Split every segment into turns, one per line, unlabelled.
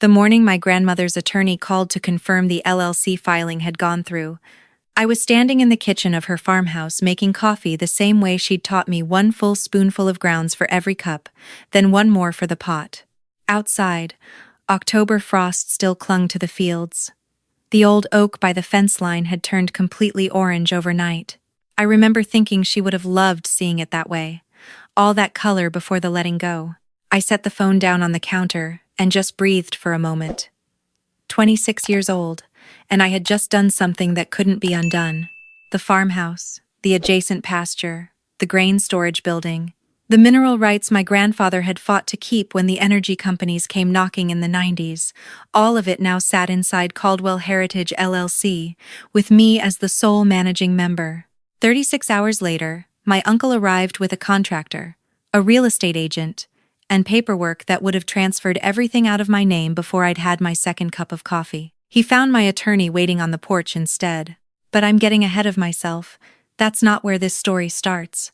The morning my grandmother's attorney called to confirm the LLC filing had gone through, I was standing in the kitchen of her farmhouse making coffee the same way she'd taught me, one full spoonful of grounds for every cup, then one more for the pot. Outside, October frost still clung to the fields. The old oak by the fence line had turned completely orange overnight. I remember thinking she would have loved seeing it that way, all that color before the letting go. I set the phone down on the counter and just breathed for a moment. 26 years old, and I had just done something that couldn't be undone. The farmhouse, the adjacent pasture, the grain storage building, the mineral rights my grandfather had fought to keep when the energy companies came knocking in the 90s, all of it now sat inside Caldwell Heritage LLC, with me as the sole managing member. 36 hours later, my uncle arrived with a contractor, a real estate agent, and paperwork that would have transferred everything out of my name before I'd had my second cup of coffee. He found my attorney waiting on the porch instead. But I'm getting ahead of myself. That's not where this story starts.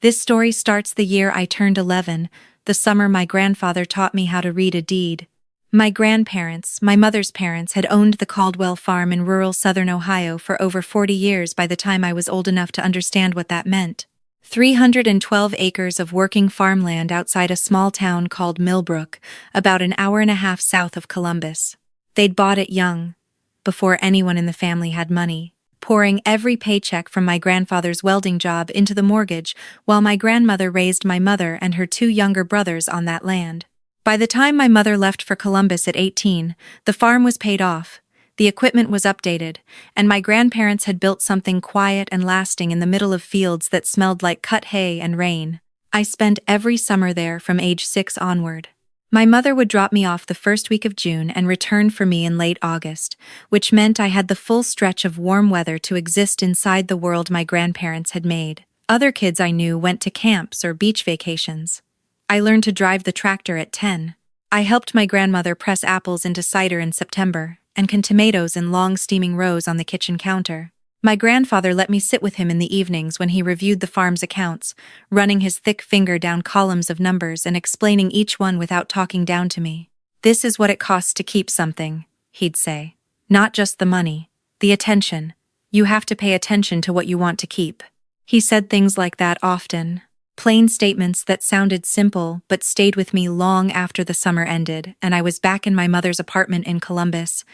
This story starts the year I turned 11, the summer my grandfather taught me how to read a deed. My grandparents, my mother's parents, had owned the Caldwell farm in rural southern Ohio for over 40 years by the time I was old enough to understand what that meant. 312 acres of working farmland outside a small town called Millbrook, about an hour and a half south of Columbus. They'd bought it young, before anyone in the family had money, pouring every paycheck from my grandfather's welding job into the mortgage while my grandmother raised my mother and her two younger brothers on that land. By the time my mother left for Columbus at 18, the farm was paid off, the equipment was updated, and my grandparents had built something quiet and lasting in the middle of fields that smelled like cut hay and rain. I spent every summer there from age 6 onward. My mother would drop me off the first week of June and return for me in late August, which meant I had the full stretch of warm weather to exist inside the world my grandparents had made. Other kids I knew went to camps or beach vacations. I learned to drive the tractor at 10. I helped my grandmother press apples into cider in September and cut tomatoes in long steaming rows on the kitchen counter. My grandfather let me sit with him in the evenings when he reviewed the farm's accounts, running his thick finger down columns of numbers and explaining each one without talking down to me. "This is what it costs to keep something," he'd say. "Not just the money, the attention. You have to pay attention to what you want to keep." He said things like that often. Plain statements that sounded simple but stayed with me long after the summer ended and I was back in my mother's apartment in Columbus,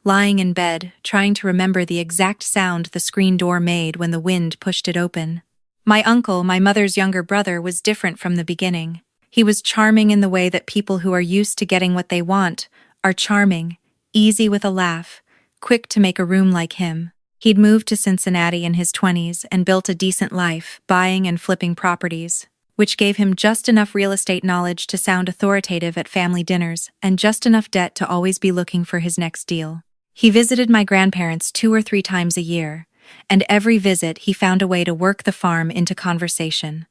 lying in bed, trying to remember the exact sound the screen door made when the wind pushed it open. My uncle, my mother's younger brother, was different from the beginning. He was charming in the way that people who are used to getting what they want are charming, easy with a laugh, quick to make a room like him. He'd moved to Cincinnati in his 20s and built a decent life, buying and flipping properties, which gave him just enough real estate knowledge to sound authoritative at family dinners and just enough debt to always be looking for his next deal. He visited my grandparents 2 or 3 times a year, and every visit he found a way to work the farm into conversation.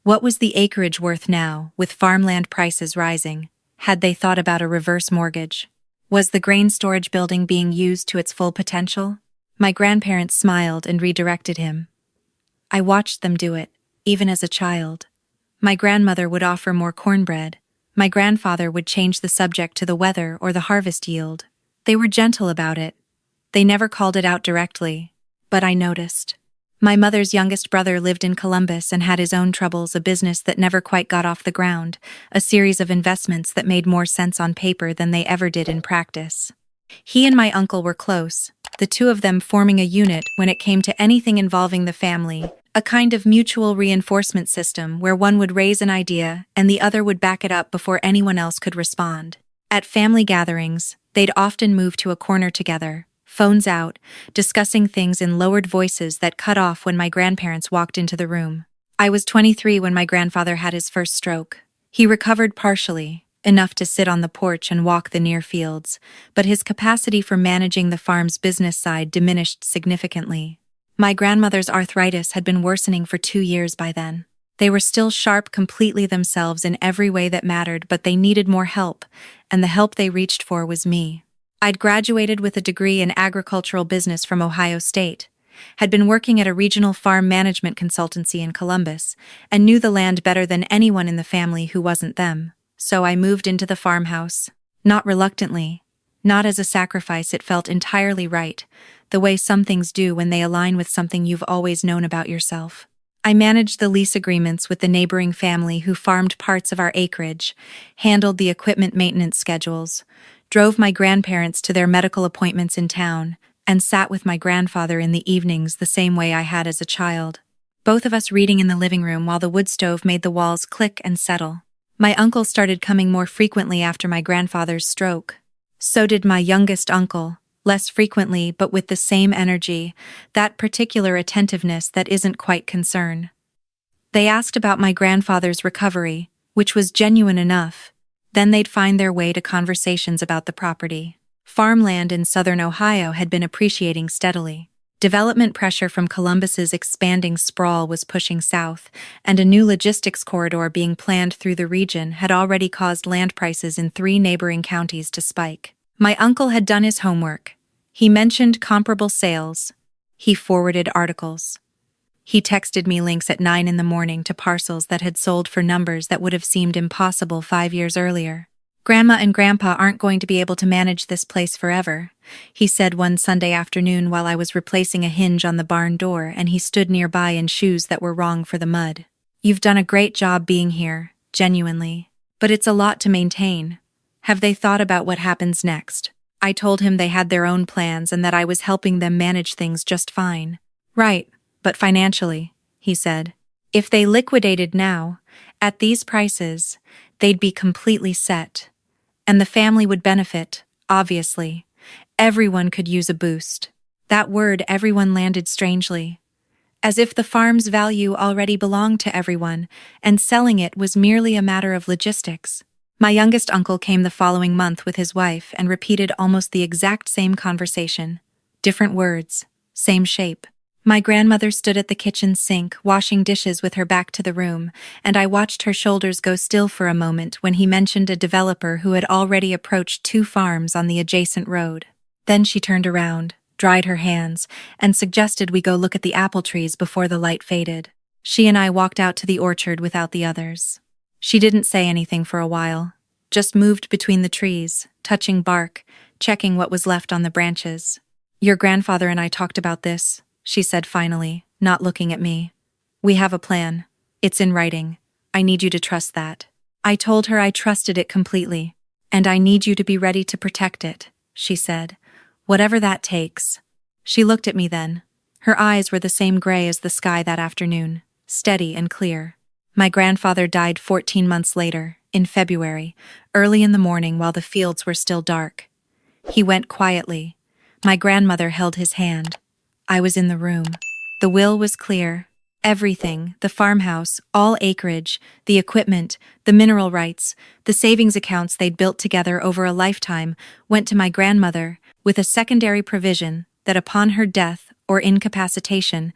What was the acreage worth now, with farmland prices rising? Had they thought about a reverse mortgage? Was the grain storage building being used to its full potential? My grandparents smiled and redirected him. I watched them do it, even as a child. My grandmother would offer more cornbread. My grandfather would change the subject to the weather or the harvest yield. They were gentle about it. They never called it out directly, but I noticed. My mother's youngest brother lived in Columbus and had his own troubles, a business that never quite got off the ground, a series of investments that made more sense on paper than they ever did in practice. He and my uncle were close, the two of them forming a unit when it came to anything involving the family, a kind of mutual reinforcement system where one would raise an idea and the other would back it up before anyone else could respond. At family gatherings, they'd often move to a corner together, phones out, discussing things in lowered voices that cut off when my grandparents walked into the room. I was 23 when my grandfather had his first stroke. He recovered partially, enough to sit on the porch and walk the near fields, but his capacity for managing the farm's business side diminished significantly. My grandmother's arthritis had been worsening for 2 years by then. They were still sharp completely themselves in every way that mattered, but they needed more help, and the help they reached for was me. I'd graduated with a degree in agricultural business from Ohio State, had been working at a regional farm management consultancy in Columbus, and knew the land better than anyone in the family who wasn't them. So I moved into the farmhouse. Not reluctantly. Not as a sacrifice, it felt entirely right, the way some things do when they align with something you've always known about yourself. I managed the lease agreements with the neighboring family who farmed parts of our acreage, handled the equipment maintenance schedules, drove my grandparents to their medical appointments in town, and sat with my grandfather in the evenings the same way I had as a child. Both of us reading in the living room while the wood stove made the walls click and settle. My uncle started coming more frequently after my grandfather's stroke. So did my youngest uncle, less frequently but with the same energy, that particular attentiveness that isn't quite concern. They asked about my grandfather's recovery, which was genuine enough. Then they'd find their way to conversations about the property. Farmland in southern Ohio had been appreciating steadily. Development pressure from Columbus's expanding sprawl was pushing south, and a new logistics corridor being planned through the region had already caused land prices in 3 neighboring counties to spike. My uncle had done his homework. He mentioned comparable sales. He forwarded articles. He texted me links at 9 in the morning to parcels that had sold for numbers that would have seemed impossible 5 years earlier. "Grandma and Grandpa aren't going to be able to manage this place forever," he said one Sunday afternoon while I was replacing a hinge on the barn door and he stood nearby in shoes that were wrong for the mud. "You've done a great job being here, genuinely. But it's a lot to maintain. Have they thought about what happens next?" I told him they had their own plans and that I was helping them manage things just fine. "Right, but financially," he said. "If they liquidated now, at these prices, they'd be completely set. And the family would benefit, obviously. Everyone could use a boost." That word everyone landed strangely. As if the farm's value already belonged to everyone, and selling it was merely a matter of logistics. My youngest uncle came the following month with his wife and repeated almost the exact same conversation. Different words, same shape. My grandmother stood at the kitchen sink, washing dishes with her back to the room, and I watched her shoulders go still for a moment when he mentioned a developer who had already approached 2 farms on the adjacent road. Then she turned around, dried her hands, and suggested we go look at the apple trees before the light faded. She and I walked out to the orchard without the others. She didn't say anything for a while, just moved between the trees, touching bark, checking what was left on the branches. "Your grandfather and I talked about this," she said finally, not looking at me. "We have a plan. It's in writing. I need you to trust that." I told her I trusted it completely. "And I need you to be ready to protect it," she said. "Whatever that takes." She looked at me then. Her eyes were the same gray as the sky that afternoon, steady and clear. My grandfather died 14 months later, in February, early in the morning while the fields were still dark. He went quietly. My grandmother held his hand. I was in the room. The will was clear. Everything, the farmhouse, all acreage, the equipment, the mineral rights, the savings accounts they'd built together over a lifetime, went to my grandmother, with a secondary provision that upon her death or incapacitation,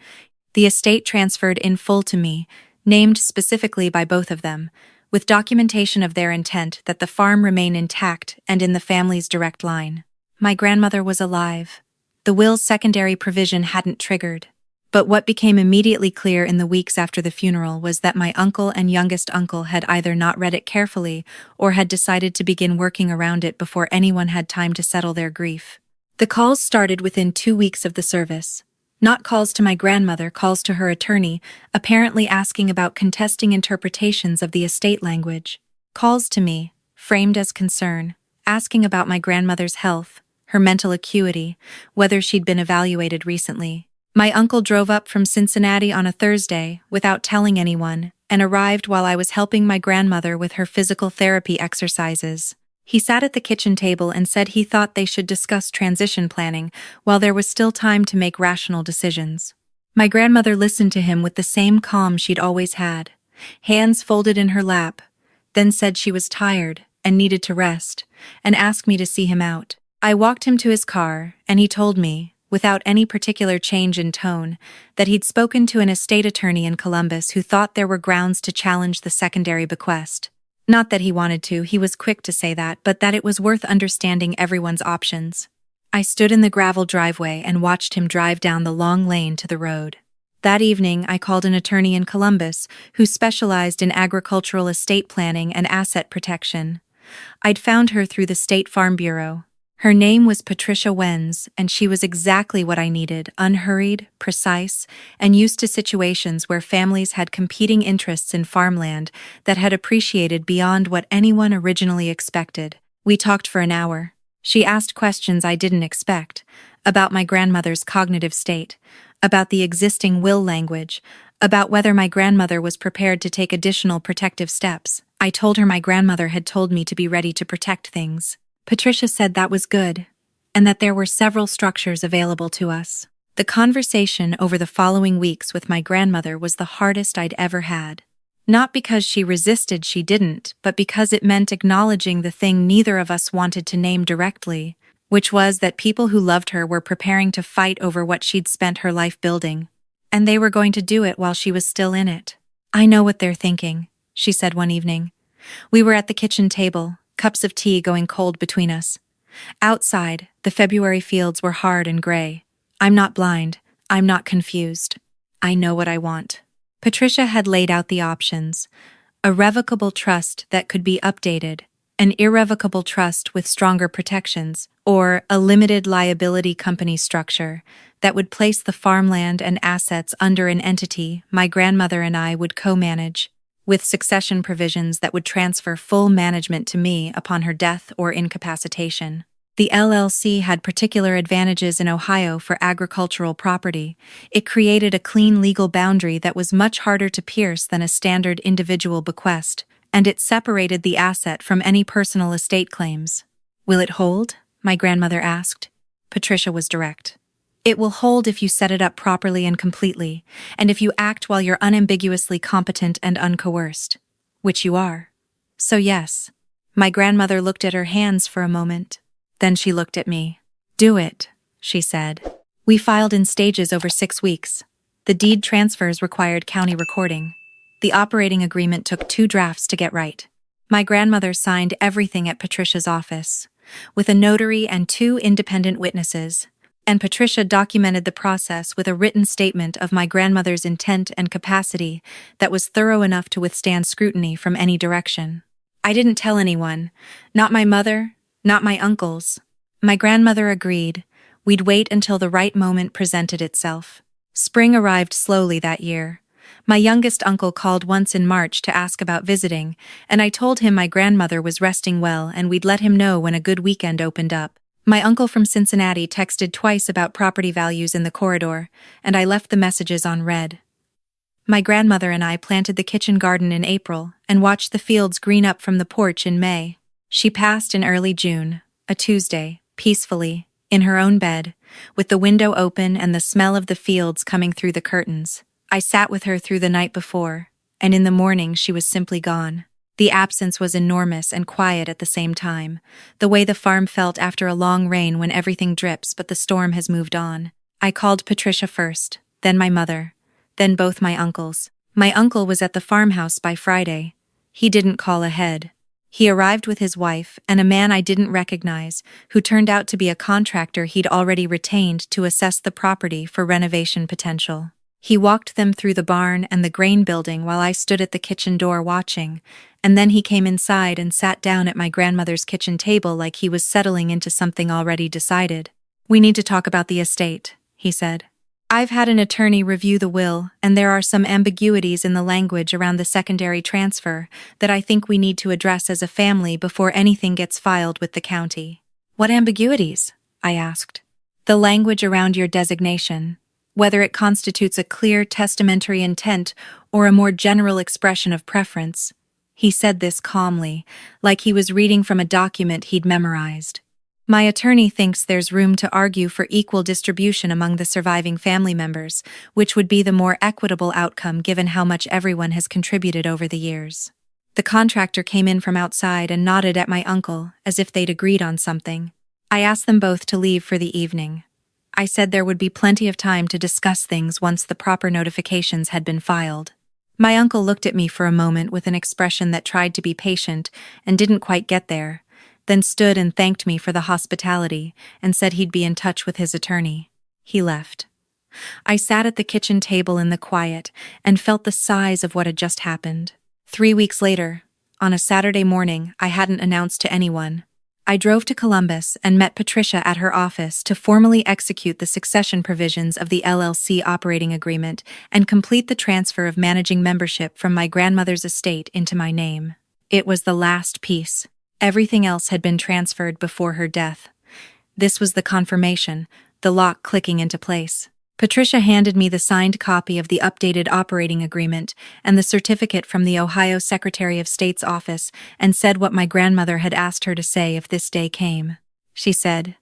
the estate transferred in full to me, named specifically by both of them, with documentation of their intent that the farm remain intact and in the family's direct line. My grandmother was alive. The will's secondary provision hadn't triggered. But what became immediately clear in the weeks after the funeral was that my uncle and youngest uncle had either not read it carefully or had decided to begin working around it before anyone had time to settle their grief. The calls started within 2 weeks of the service. Not calls to my grandmother, calls to her attorney, apparently asking about contesting interpretations of the estate language. Calls to me, framed as concern, asking about my grandmother's health, her mental acuity, whether she'd been evaluated recently. My uncle drove up from Cincinnati on a Thursday without telling anyone and arrived while I was helping my grandmother with her physical therapy exercises. He sat at the kitchen table and said he thought they should discuss transition planning while there was still time to make rational decisions. My grandmother listened to him with the same calm she'd always had, hands folded in her lap, then said she was tired and needed to rest, and asked me to see him out. I walked him to his car, and he told me, without any particular change in tone, that he'd spoken to an estate attorney in Columbus who thought there were grounds to challenge the secondary bequest. Not that he wanted to, he was quick to say that, but that it was worth understanding everyone's options. I stood in the gravel driveway and watched him drive down the long lane to the road. That evening, I called an attorney in Columbus who specialized in agricultural estate planning and asset protection. I'd found her through the State Farm Bureau. Her name was Patricia Wenz, and she was exactly what I needed: unhurried, precise, and used to situations where families had competing interests in farmland that had appreciated beyond what anyone originally expected. We talked for an hour. She asked questions I didn't expect, about my grandmother's cognitive state, about the existing will language, about whether my grandmother was prepared to take additional protective steps. I told her my grandmother had told me to be ready to protect things. Patricia said that was good, and that there were several structures available to us. The conversation over the following weeks with my grandmother was the hardest I'd ever had. Not because she resisted, she didn't, but because it meant acknowledging the thing neither of us wanted to name directly, which was that people who loved her were preparing to fight over what she'd spent her life building, and they were going to do it while she was still in it. "I know what they're thinking," she said one evening. We were at the kitchen table, cups of tea going cold between us. Outside, the February fields were hard and gray. "I'm not blind. I'm not confused. I know what I want." Patricia had laid out the options: a revocable trust that could be updated, an irrevocable trust with stronger protections, or a limited liability company structure that would place the farmland and assets under an entity my grandmother and I would co-manage, with succession provisions that would transfer full management to me upon her death or incapacitation. The LLC had particular advantages in Ohio for agricultural property. It created a clean legal boundary that was much harder to pierce than a standard individual bequest, and it separated the asset from any personal estate claims. "Will it hold?" my grandmother asked. Patricia was direct. "It will hold if you set it up properly and completely, and if you act while you're unambiguously competent and uncoerced. Which you are. So yes." My grandmother looked at her hands for a moment. Then she looked at me. "Do it," she said. We filed in stages over 6 weeks. The deed transfers required county recording. The operating agreement took 2 drafts to get right. My grandmother signed everything at Patricia's office, with a notary and 2 independent witnesses, and Patricia documented the process with a written statement of my grandmother's intent and capacity that was thorough enough to withstand scrutiny from any direction. I didn't tell anyone, not my mother, not my uncles. My grandmother agreed. We'd wait until the right moment presented itself. Spring arrived slowly that year. My youngest uncle called once in March to ask about visiting, and I told him my grandmother was resting well and we'd let him know when a good weekend opened up. My uncle from Cincinnati texted twice about property values in the corridor, and I left the messages on read. My grandmother and I planted the kitchen garden in April and watched the fields green up from the porch in May. She passed in early June, a Tuesday, peacefully, in her own bed, with the window open and the smell of the fields coming through the curtains. I sat with her through the night before, and in the morning she was simply gone. The absence was enormous and quiet at the same time, the way the farm felt after a long rain when everything drips but the storm has moved on. I called Patricia first, then my mother, then both my uncles. My uncle was at the farmhouse by Friday. He didn't call ahead. He arrived with his wife and a man I didn't recognize, who turned out to be a contractor he'd already retained to assess the property for renovation potential. He walked them through the barn and the grain building while I stood at the kitchen door watching, and then he came inside and sat down at my grandmother's kitchen table like he was settling into something already decided. "We need to talk about the estate," he said. "I've had an attorney review the will, and there are some ambiguities in the language around the secondary transfer that I think we need to address as a family before anything gets filed with the county." "What ambiguities?" I asked. "The language around your designation, whether it constitutes a clear testamentary intent or a more general expression of preference." He said this calmly, like he was reading from a document he'd memorized. "My attorney thinks there's room to argue for equal distribution among the surviving family members, which would be the more equitable outcome given how much everyone has contributed over the years." The contractor came in from outside and nodded at my uncle, as if they'd agreed on something. I asked them both to leave for the evening. I said there would be plenty of time to discuss things once the proper notifications had been filed. My uncle looked at me for a moment with an expression that tried to be patient and didn't quite get there, then stood and thanked me for the hospitality and said he'd be in touch with his attorney. He left. I sat at the kitchen table in the quiet and felt the size of what had just happened. 3 weeks later, on a Saturday morning I hadn't announced to anyone. I drove to Columbus and met Patricia at her office to formally execute the succession provisions of the LLC operating agreement and complete the transfer of managing membership from my grandmother's estate into my name. It was the last piece. Everything else had been transferred before her death. This was the confirmation, the lock clicking into place. Patricia handed me the signed copy of the updated operating agreement and the certificate from the Ohio Secretary of State's office and said what my grandmother had asked her to say if this day came. She said,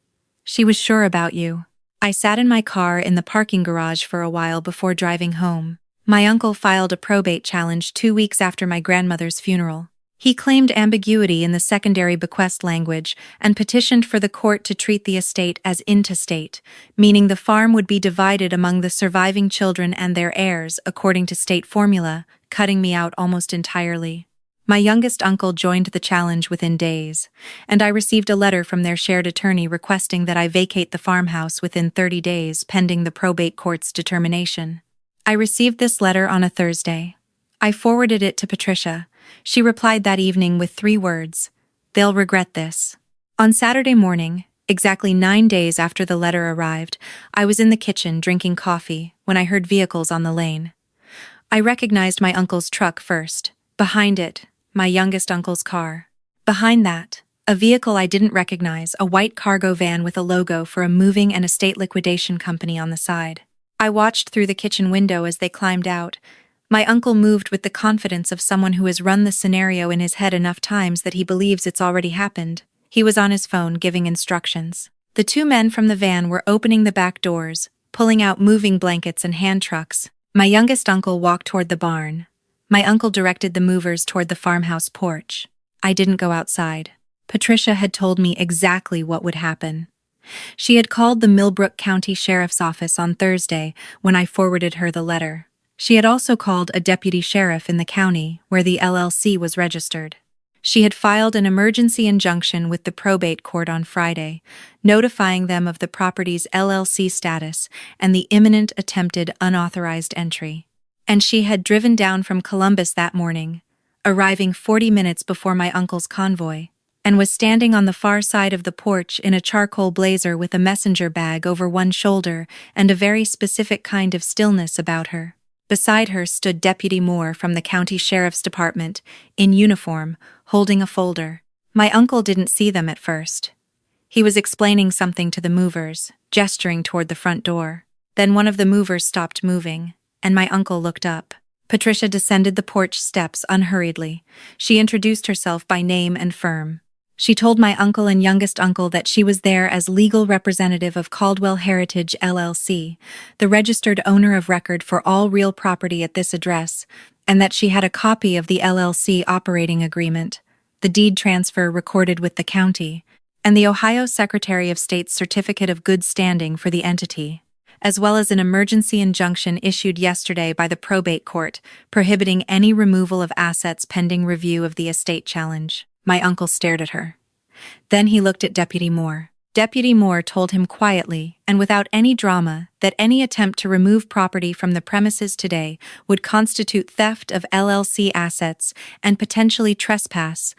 "She was sure about you." I sat in my car in the parking garage for a while before driving home. My uncle filed a probate challenge 2 weeks after my grandmother's funeral. He claimed ambiguity in the secondary bequest language and petitioned for the court to treat the estate as intestate, meaning the farm would be divided among the surviving children and their heirs according to state formula, cutting me out almost entirely. My youngest uncle joined the challenge within days, and I received a letter from their shared attorney requesting that I vacate the farmhouse within 30 days pending the probate court's determination. I received this letter on a Thursday. I forwarded it to Patricia. She replied that evening with 3 words: "They'll regret this." On Saturday morning, exactly 9 days after the letter arrived, I was in the kitchen drinking coffee when I heard vehicles on the lane. I recognized my uncle's truck first. Behind it, my youngest uncle's car. Behind that, a vehicle I didn't recognize, a white cargo van with a logo for a moving and estate liquidation company on the side. I watched through the kitchen window as they climbed out. My uncle moved with the confidence of someone who has run the scenario in his head enough times that he believes it's already happened. He was on his phone giving instructions. The 2 men from the van were opening the back doors, pulling out moving blankets and hand trucks. My youngest uncle walked toward the barn. My uncle directed the movers toward the farmhouse porch. I didn't go outside. Patricia had told me exactly what would happen. She had called the Millbrook County Sheriff's Office on Thursday when I forwarded her the letter. She had also called a deputy sheriff in the county where the LLC was registered. She had filed an emergency injunction with the probate court on Friday, notifying them of the property's LLC status and the imminent attempted unauthorized entry. And she had driven down from Columbus that morning, arriving 40 minutes before my uncle's convoy, and was standing on the far side of the porch in a charcoal blazer with a messenger bag over one shoulder and a very specific kind of stillness about her. Beside her stood Deputy Moore from the county sheriff's department, in uniform, holding a folder. My uncle didn't see them at first. He was explaining something to the movers, gesturing toward the front door. Then one of the movers stopped moving, and my uncle looked up. Patricia descended the porch steps unhurriedly. She introduced herself by name and firm. She told my uncle and youngest uncle that she was there as legal representative of Caldwell Heritage LLC, the registered owner of record for all real property at this address, and that she had a copy of the LLC operating agreement, the deed transfer recorded with the county, and the Ohio Secretary of State's certificate of good standing for the entity, as well as an emergency injunction issued yesterday by the probate court prohibiting any removal of assets pending review of the estate challenge. My uncle stared at her. Then he looked at Deputy Moore. Deputy Moore told him quietly and without any drama that any attempt to remove property from the premises today would constitute theft of LLC assets and potentially trespass,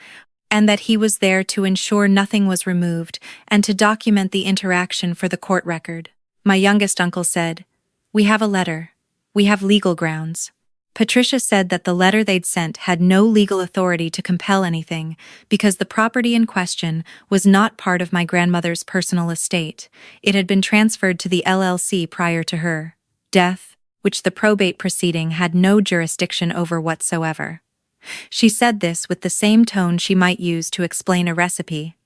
and that he was there to ensure nothing was removed and to document the interaction for the court record. My youngest uncle said, "We have a letter. We have legal grounds." Patricia said that the letter they'd sent had no legal authority to compel anything because the property in question was not part of my grandmother's personal estate. It had been transferred to the LLC prior to her death, which the probate proceeding had no jurisdiction over whatsoever. She said this with the same tone she might use to explain a recipe,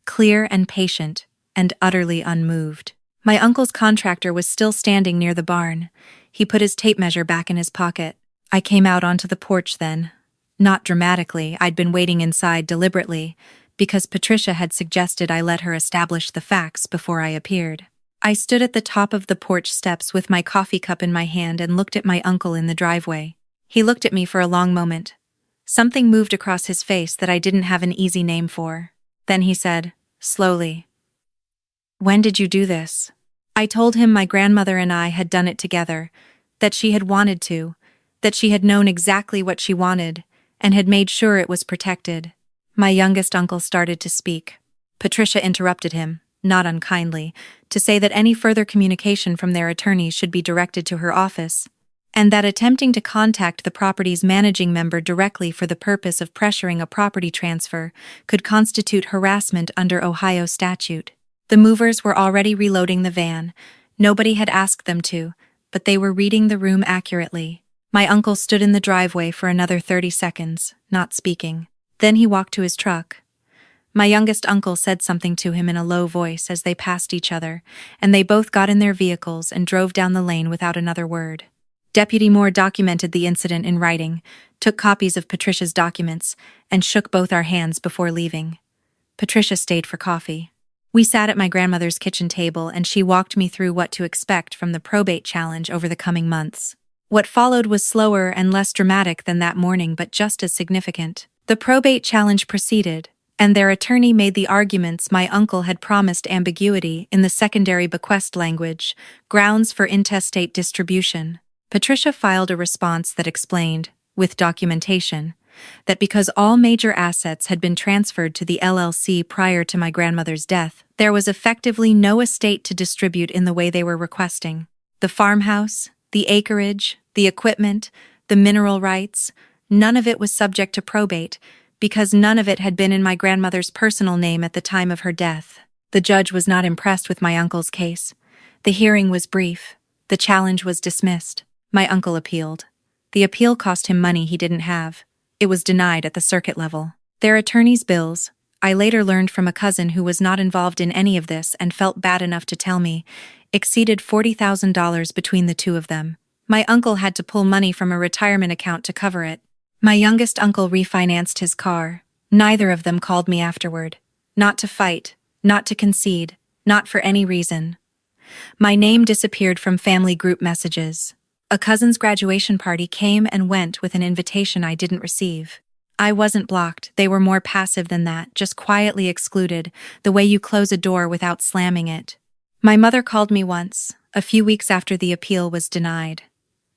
clear and patient, and utterly unmoved. My uncle's contractor was still standing near the barn. He put his tape measure back in his pocket. I came out onto the porch then. Not dramatically, I'd been waiting inside deliberately, because Patricia had suggested I let her establish the facts before I appeared. I stood at the top of the porch steps with my coffee cup in my hand and looked at my uncle in the driveway. He looked at me for a long moment. Something moved across his face that I didn't have an easy name for. Then he said, slowly, "When did you do this?" I told him my grandmother and I had done it together, that she had wanted to, that she had known exactly what she wanted, and had made sure it was protected. My youngest uncle started to speak. Patricia interrupted him, not unkindly, to say that any further communication from their attorneys should be directed to her office, and that attempting to contact the property's managing member directly for the purpose of pressuring a property transfer could constitute harassment under Ohio statute. The movers were already reloading the van. Nobody had asked them to, but they were reading the room accurately. My uncle stood in the driveway for another 30 seconds, not speaking. Then he walked to his truck. My youngest uncle said something to him in a low voice as they passed each other, and they both got in their vehicles and drove down the lane without another word. Deputy Moore documented the incident in writing, took copies of Patricia's documents, and shook both our hands before leaving. Patricia stayed for coffee. We sat at my grandmother's kitchen table and she walked me through what to expect from the probate challenge over the coming months. What followed was slower and less dramatic than that morning, but just as significant. The probate challenge proceeded, and their attorney made the arguments my uncle had promised: ambiguity in the secondary bequest language, grounds for intestate distribution. Patricia filed a response that explained, with documentation, that because all major assets had been transferred to the LLC prior to my grandmother's death, there was effectively no estate to distribute in the way they were requesting. The farmhouse, the acreage, the equipment, the mineral rights, none of it was subject to probate, because none of it had been in my grandmother's personal name at the time of her death. The judge was not impressed with my uncle's case. The hearing was brief. The challenge was dismissed. My uncle appealed. The appeal cost him money he didn't have. It was denied at the circuit level. Their attorney's bills, I later learned from a cousin who was not involved in any of this and felt bad enough to tell me, exceeded $40,000 between the two of them. My uncle had to pull money from a retirement account to cover it. My youngest uncle refinanced his car. Neither of them called me afterward. Not to fight, not to concede, not for any reason. My name disappeared from family group messages. A cousin's graduation party came and went with an invitation I didn't receive. I wasn't blocked. They were more passive than that, just quietly excluded, the way you close a door without slamming it. My mother called me once, a few weeks after the appeal was denied.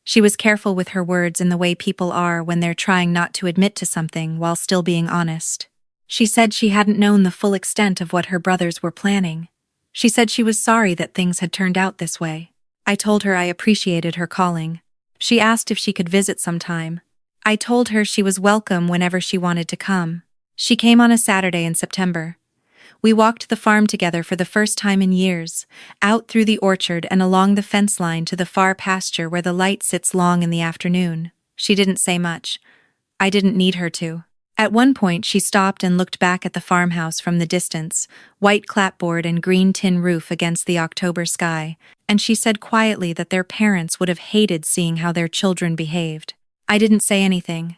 She was careful with her words in the way people are when they're trying not to admit to something while still being honest. She said she hadn't known the full extent of what her brothers were planning. She said she was sorry that things had turned out this way. I told her I appreciated her calling. She asked if she could visit sometime. I told her she was welcome whenever she wanted to come. She came on a Saturday in September. We walked the farm together for the first time in years, out through the orchard and along the fence line to the far pasture where the light sits long in the afternoon. She didn't say much. I didn't need her to. At one point she stopped and looked back at the farmhouse from the distance, white clapboard and green tin roof against the October sky, and she said quietly that their parents would have hated seeing how their children behaved. I didn't say anything.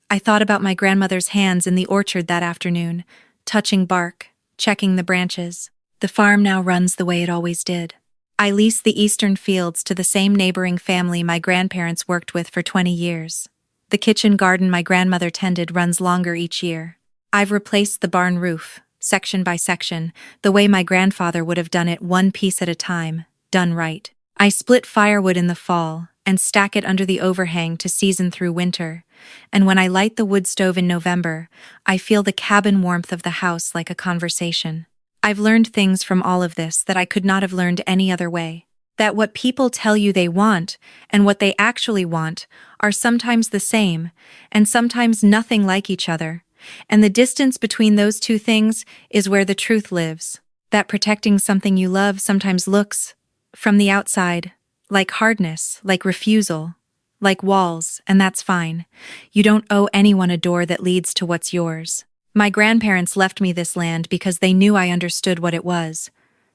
I thought about my grandmother's hands in the orchard that afternoon, touching bark, checking the branches. The farm now runs the way it always did. I leased the eastern fields to the same neighboring family my grandparents worked with for 20 years. The kitchen garden my grandmother tended runs longer each year. I've replaced the barn roof, section by section, the way my grandfather would have done it, one piece at a time, done right. I split firewood in the fall and stack it under the overhang to season through winter, and when I light the wood stove in November, I feel the cabin warmth of the house like a conversation. I've learned things from all of this that I could not have learned any other way. That what people tell you they want and what they actually want are sometimes the same and sometimes nothing like each other, and the distance between those two things is where the truth lives. That protecting something you love sometimes looks, from the outside, like hardness, like refusal, like walls, and that's fine. You don't owe anyone a door that leads to what's yours. My grandparents left me this land because they knew I understood what it was.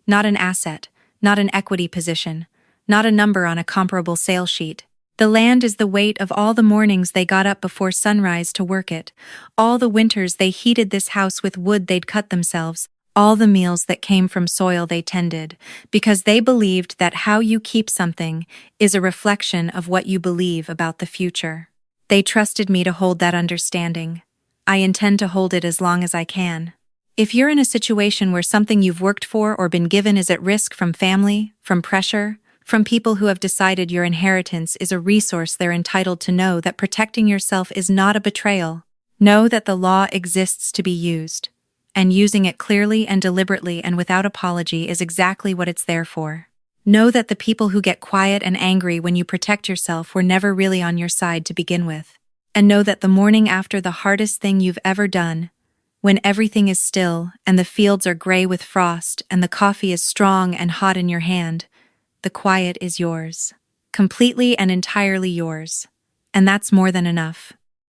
Not an asset, not an equity position, not a number on a comparable sale sheet. The land is the weight of all the mornings they got up before sunrise to work it, all the winters they heated this house with wood they'd cut themselves, all the meals that came from soil they tended, because they believed that how you keep something is a reflection of what you believe about the future. They trusted me to hold that understanding. I intend to hold it as long as I can. If you're in a situation where something you've worked for or been given is at risk from family, from pressure, from people who have decided your inheritance is a resource they're entitled to know that protecting yourself is not a betrayal, Know that the law exists to be used, and using it clearly and deliberately and without apology is exactly what it's there for. Know that the people who get quiet and angry when you protect yourself were never really on your side to begin with. And know that the morning after the hardest thing you've ever done, when everything is still and the fields are gray with frost and the coffee is strong and hot in your hand, the quiet is yours. Completely and entirely yours. And that's more than enough.